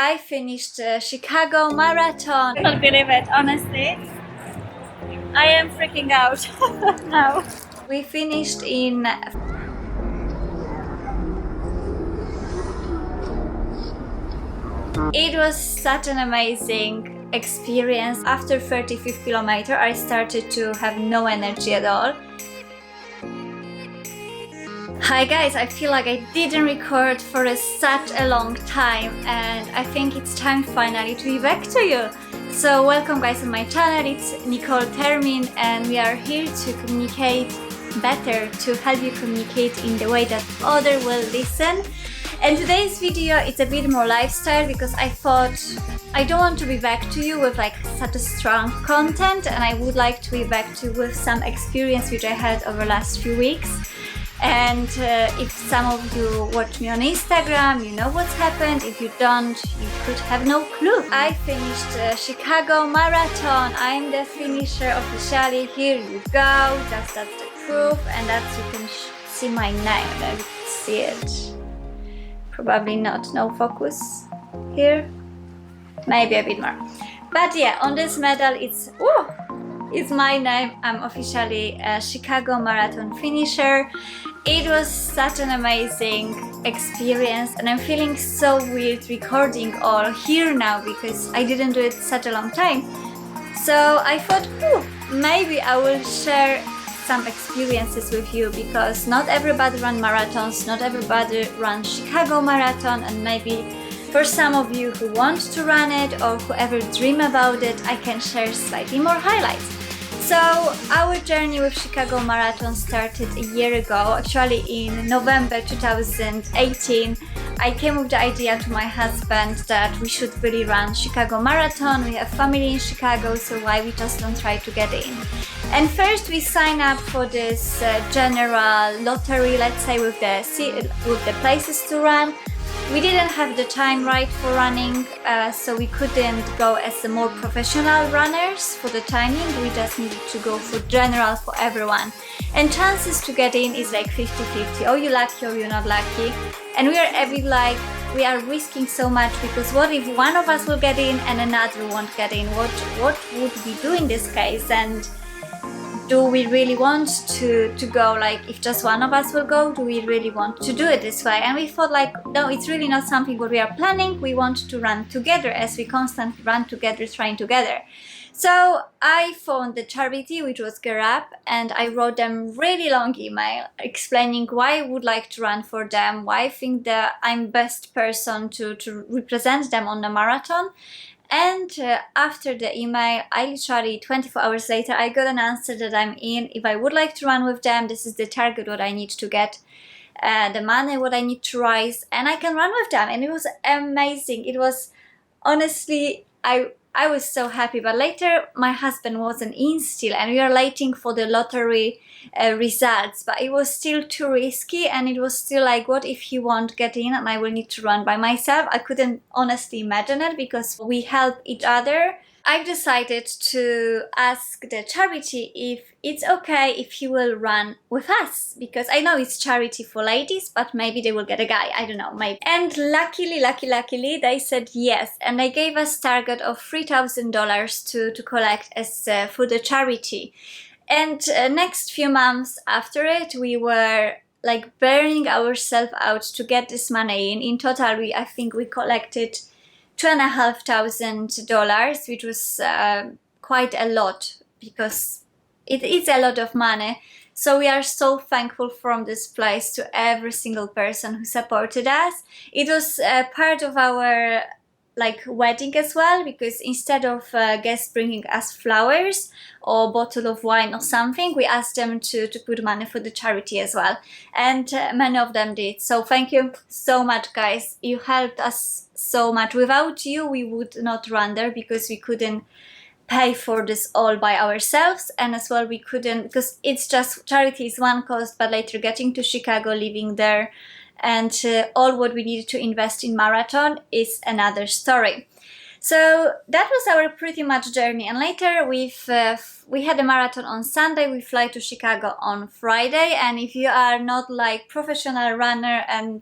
I finished Chicago Marathon. I can't believe it, honestly. I am freaking out now. We finished in It was such an amazing experience. After 35th kilometer, I started to have no energy at all. Hi guys, I feel like I didn't record for such a long time and I think it's time finally to be back to you. So welcome guys on my channel, it's Nicole Termin and we are here to communicate better, to help you communicate in the way that others will listen. And today's video is a bit more lifestyle because I thought I don't want to be back to you with like such a strong content, and I would like to be back to you with some experience which I had over the last few weeks. And if some of you watch me on Instagram, you know what's happened. If you don't, you could have no clue. I finished Chicago Marathon. I'm the finisher officially. Here you go. That's the proof, and that's you can see my name. Let me see it. Probably not. No focus here. Maybe a bit more. But yeah, on this medal, it's my name. I'm officially a Chicago Marathon finisher. It was such an amazing experience and I'm feeling so weird recording all here now because I didn't do it such a long time. So I thought, maybe I will share some experiences with you because not everybody runs marathons, not everybody runs Chicago Marathon, and maybe for some of you who want to run it or who ever dream about it, I can share slightly more highlights. So our journey with Chicago Marathon started a year ago. Actually in November 2018, I came with the idea to my husband that we should really run Chicago Marathon. We have family in Chicago, so why we just don't try to get in. And first we signed up for this general lottery, let's say, with the places to run. We didn't have the time right for running, so we couldn't go as the more professional runners for the timing. We just needed to go for general for everyone. And chances to get in is like 50-50. Oh, you're lucky or you're not lucky. And we are a bit like, we are risking so much because what if one of us will get in and another won't get in? What would we do in this case? And do we really want to go, like if just one of us will go, do we really want to do it this way? And we thought like, no, it's really not something what we are planning. We want to run together as we constantly run together, train together. So I phoned the charity, which was Get Up, and I wrote them really long email explaining why I would like to run for them, why I think that I'm best person to represent them on the marathon. And after the email, I literally 24 hours later, I got an answer that I'm in. If I would like to run with them, this is the target what I need to get, the money what I need to raise, and I can run with them. And it was amazing. It was honestly, I was so happy. But later my husband wasn't in still and we are waiting for the lottery results, but it was still too risky and it was still like, what if he won't get in and I will need to run by myself? I couldn't honestly imagine it because we help each other. I decided to ask the charity if it's okay if he will run with us, because I know it's charity for ladies, but maybe they will get a guy, I don't know, maybe. And luckily they said yes, and they gave us target of $3,000 to collect as for the charity. And next few months after it, we were like burning ourselves out to get this money in. In total, I think we collected $2,500, which was quite a lot because it is a lot of money. So we are so thankful from this place to every single person who supported us. It was part of our like wedding as well, because instead of guests bringing us flowers or bottle of wine or something, we asked them to put money for the charity as well, and many of them did. So thank you so much, guys. You helped us so much. Without you, we would not run there because we couldn't pay for this all by ourselves, and as well we couldn't, because it's just charity is one cost, but later getting to Chicago, living there, and all what we needed to invest in marathon is another story. So that was our pretty much journey, and later we had a marathon on Sunday. We fly to Chicago on Friday, and if you are not like professional runner and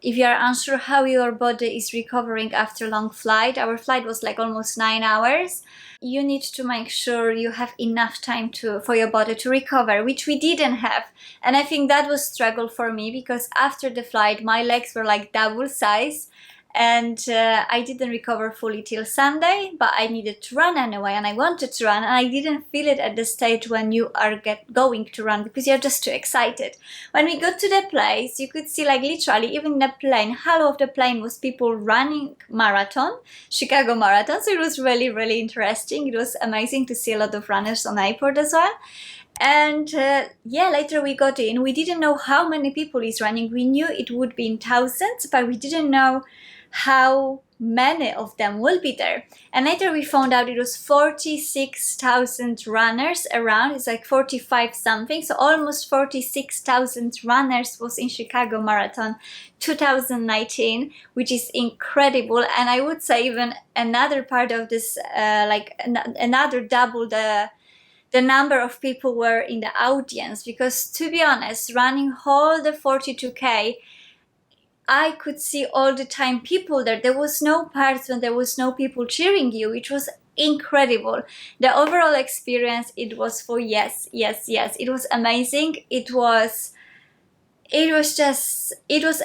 if you are unsure how your body is recovering after long flight, our flight was like almost 9 hours, you need to make sure you have enough time for your body to recover, which we didn't have. And I think that was struggle for me, because after the flight my legs were like double size, and I didn't recover fully till Sunday, but I needed to run anyway, and I wanted to run, and I didn't feel it at the stage when you are going to run, because you're just too excited. When we got to the place, you could see like literally even in the plane, half of the plane was people running marathon, Chicago Marathon. So it was really, really interesting. It was amazing to see a lot of runners on airport as well. And yeah, later we got in. We didn't know how many people is running. We knew it would be in thousands, but we didn't know how many of them will be there. And later we found out it was 46,000 runners around. It's like 45 something, so almost 46,000 runners was in Chicago Marathon 2019, which is incredible. And I would say even another part of this, another double the number of people were in the audience, because to be honest, running all the 42K, I could see all the time people there. There was no parts when there was no people cheering you, which was incredible. The overall experience, it was for yes. It was amazing. It was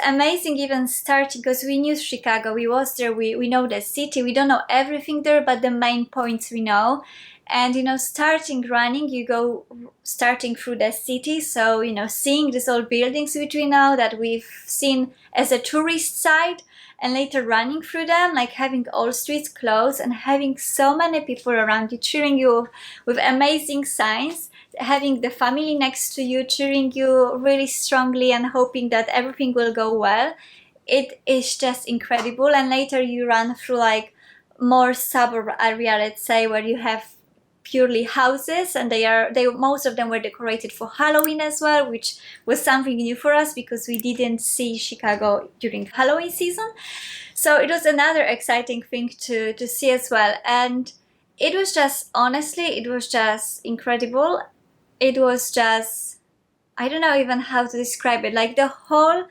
amazing even starting, because we knew Chicago, we was there, we know the city, we don't know everything there, but the main points we know. And starting running, you go starting through the city, so seeing these old buildings which we know that we've seen as a tourist site, and later running through them, like having all streets closed and having so many people around you cheering you with amazing signs, having the family next to you cheering you really strongly and hoping that everything will go well. It is just incredible. And later you run through like more suburb area, let's say, where you have purely houses, and they most of them were decorated for Halloween as well, which was something new for us because we didn't see Chicago during Halloween season. So it was another exciting thing to see as well. And it was just, honestly, it was just incredible. It was just, I don't know even how to describe it, like the whole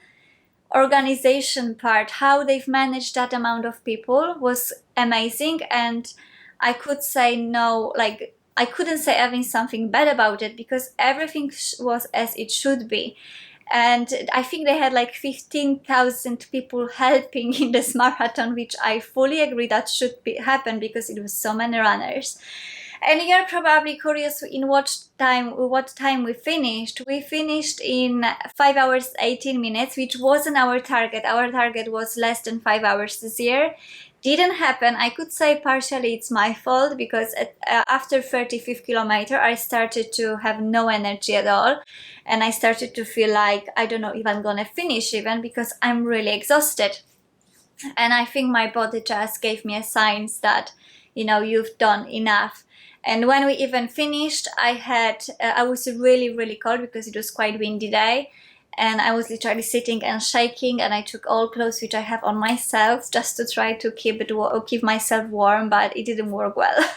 organization part, how they've managed that amount of people was amazing. And I could say no, like I couldn't say having something bad about it, because everything was as it should be. And I think they had like 15,000 people helping in this marathon, which I fully agree that should happen, because it was so many runners. And you're probably curious in what time we finished. We finished in 5 hours 18 minutes, which wasn't our target. Our target was less than 5 hours this year. Didn't happen. I could say partially it's my fault, because after 35th kilometer I started to have no energy at all, and I started to feel like I don't know if I'm gonna finish even, because I'm really exhausted. And I think my body just gave me a sign that you've done enough. And when we even finished, I was really cold, because it was quite windy day, and I was literally sitting and shaking, and I took all clothes which I have on myself just to try to keep myself warm, but it didn't work well.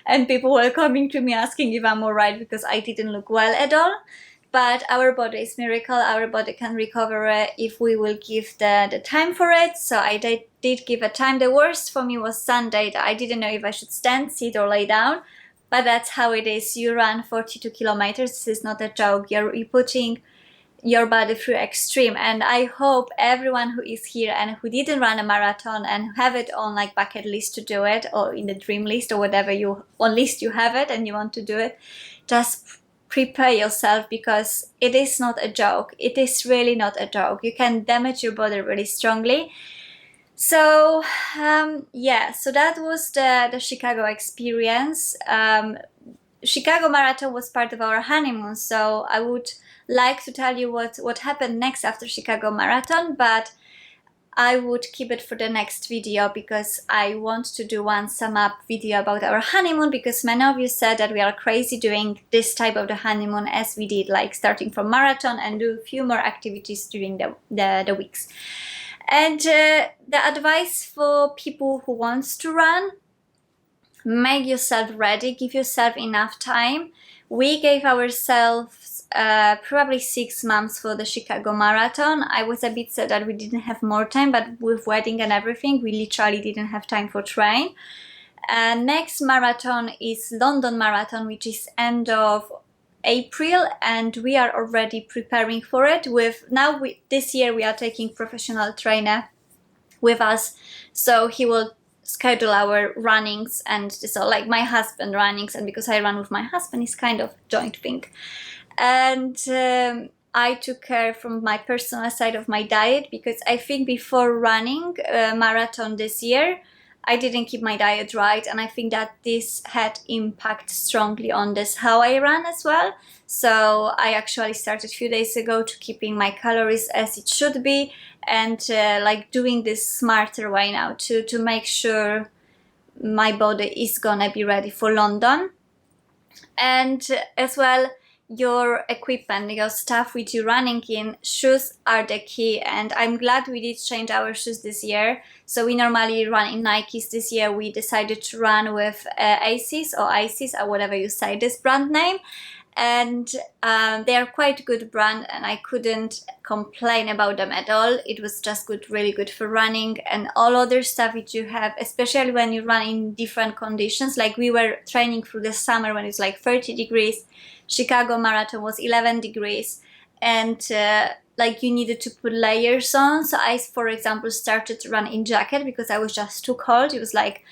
And people were coming to me asking if I'm alright, because I didn't look well at all. But our body is miracle. Our body can recover if we will give the time for it. So I did give a time. The worst for me was Sunday. I didn't know if I should stand, sit, or lay down. But that's how it is. You run 42 kilometers. This is not a joke. You're putting your body through extreme. And I hope everyone who is here and who didn't run a marathon and have it on like bucket list to do it, or in the dream list, or whatever on list you have it and you want to do it, just prepare yourself, because it is not a joke. It is really not a joke. You can damage your body really strongly. So yeah, so that was the Chicago experience. Chicago Marathon was part of our honeymoon, so I would like to tell you what happened next after Chicago Marathon, but I would keep it for the next video, because I want to do one sum up video about our honeymoon, because many of you said that we are crazy doing this type of the honeymoon as we did, like starting from marathon and do a few more activities during the weeks. And the advice for people who wants to run: make yourself ready, give yourself enough time. We gave ourselves probably 6 months for the Chicago Marathon. I was a bit sad that we didn't have more time, but with wedding and everything, we literally didn't have time for train. Next marathon is London Marathon, which is end of April, and we are already preparing for it. This year we are taking professional trainer with us, so he will schedule our runnings, and so like my husband runnings, and because I run with my husband, it's kind of joint thing. And I took care from my personal side of my diet, because I think before running a marathon this year, I didn't keep my diet right, and I think that this had impact strongly on this how I run as well. So I actually started a few days ago to keeping my calories as it should be, and like doing this smarter way now to make sure my body is gonna be ready for London. And as well, your equipment, your stuff which you're running in, shoes are the key, and I'm glad we did change our shoes this year. So we normally run in Nikes. This year we decided to run with Aces or Ices or whatever you say this brand name, and they are quite good brand, and I couldn't complain about them at all. It was just good, really good for running, and all other stuff which you have, especially when you run in different conditions. Like we were training through the summer when it's like 30 degrees. Chicago Marathon was 11 degrees, and like you needed to put layers on. So I, for example, started to run in jacket because I was just too cold. It was like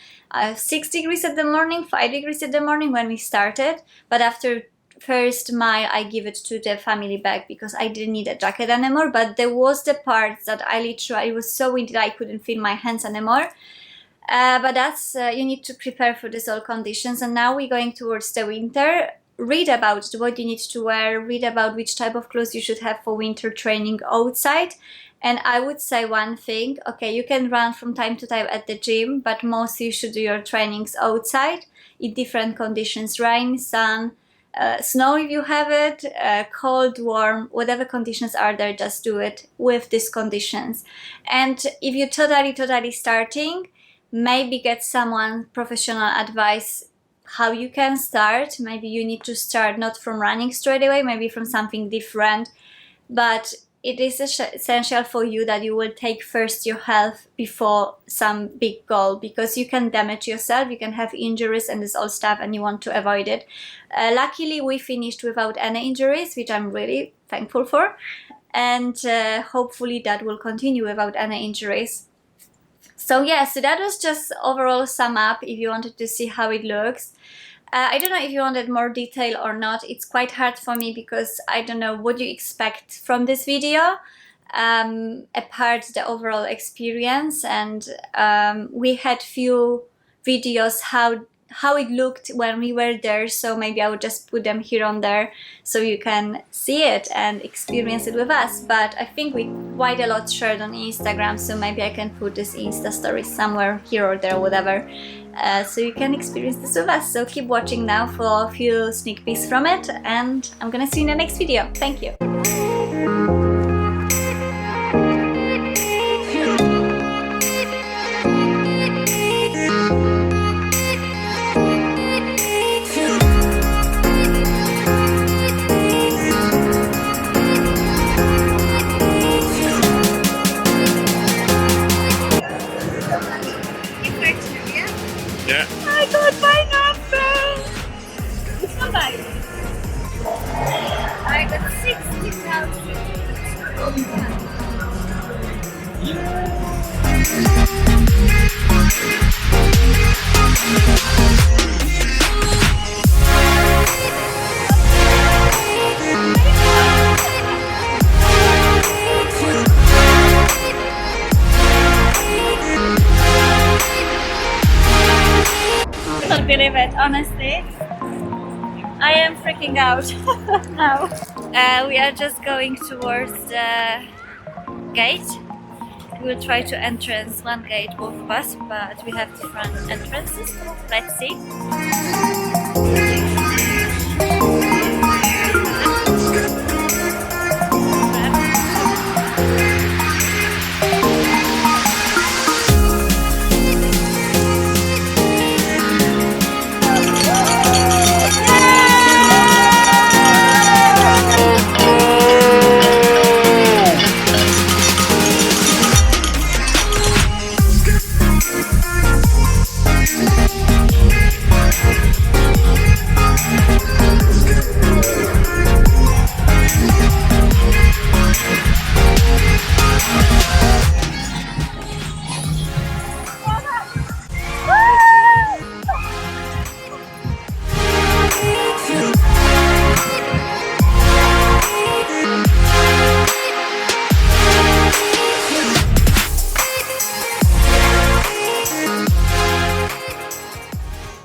6 degrees at the morning, 5 degrees at the morning when we started. But after first mile, I give it to the family bag because I didn't need a jacket anymore. But there was the parts that I literally, it was so windy that I couldn't feel my hands anymore. But that's, you need to prepare for these all conditions. And now we're going towards the winter. Read about what you need to wear, read about which type of clothes you should have for winter training outside. And I would say one thing, okay, you can run from time to time at the gym, but mostly you should do your trainings outside in different conditions: rain, sun, snow if you have it, cold, warm, whatever conditions are there, just do it with these conditions. And if you're totally starting, maybe get someone professional advice how you can start. Maybe you need to start not from running straight away, maybe from something different, but it is essential for you that you will take first your health before some big goal, because you can damage yourself, you can have injuries and this all stuff, and you want to avoid it. Luckily we finished without any injuries, which I'm really thankful for, and hopefully that will continue without any injuries. So yeah, so that was just overall sum up if you wanted to see how it looks. I don't know if you wanted more detail or not. It's quite hard for me because I don't know what you expect from this video, apart the overall experience. And we had few videos how it looked when we were there, so maybe I would just put them here on there so you can see it and experience it with us. But I think we quite a lot shared on Instagram, so maybe I can put this Insta story somewhere here or there, whatever, so you can experience this with us. So keep watching now for a few sneak peeks from it, and I'm gonna see you in the next video. Thank you. Yeah. I got my number! It's not bad. I got 60,000. I can't believe it, honestly. I am freaking out now. We are just going towards the gate. We'll try to entrance one gate, both of us, but we have different entrances. Let's see.